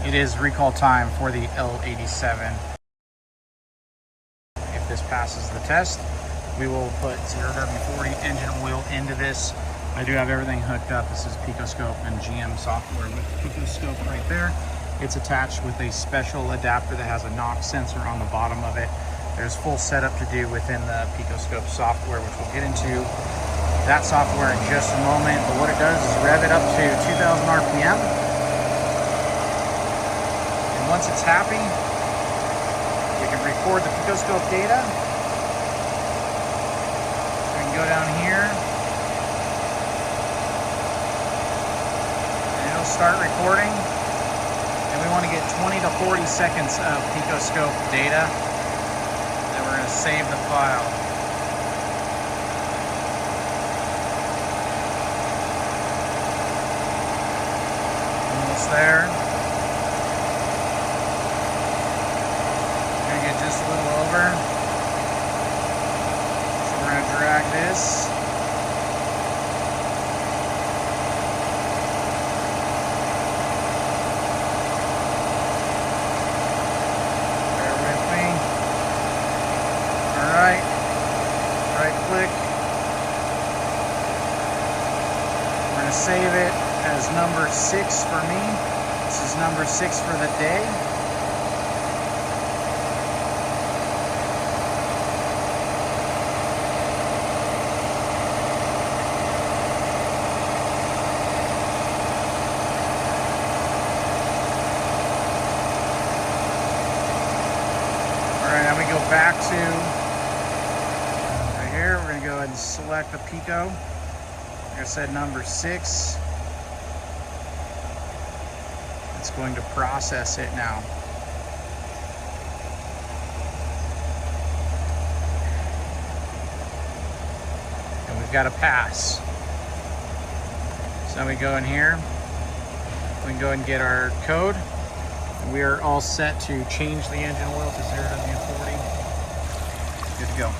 It is recall time for the L87. If this passes the test, we will put 0W40 engine oil into this. I do have everything hooked up. This is Picoscope and GM software with Picoscope right there. It's attached with a special adapter that has a knock sensor on the bottom of it. There's full setup to do within the Picoscope software, which we'll get into that software in just a moment. But what it does is rev it up to 2,000 RPM. And once it's happy, we can record the Picoscope data. We can go down here and it'll start recording. And we want to get 20 to 40 seconds of Picoscope data. Then we're going to save the file. Almost there. Gonna get just a little over. So we're gonna drag this. Bear with me. All right. Right click. We're gonna save it as number 6 for me. This is number 6 for the day. All right, now we go back to right here. We're gonna go ahead and select the Pico. Like I said, number 6. It's going to process it now. And we've got a pass. So we go in here. We can go ahead and get our code. And we are all set to change the engine oil to 0W40. Good to go.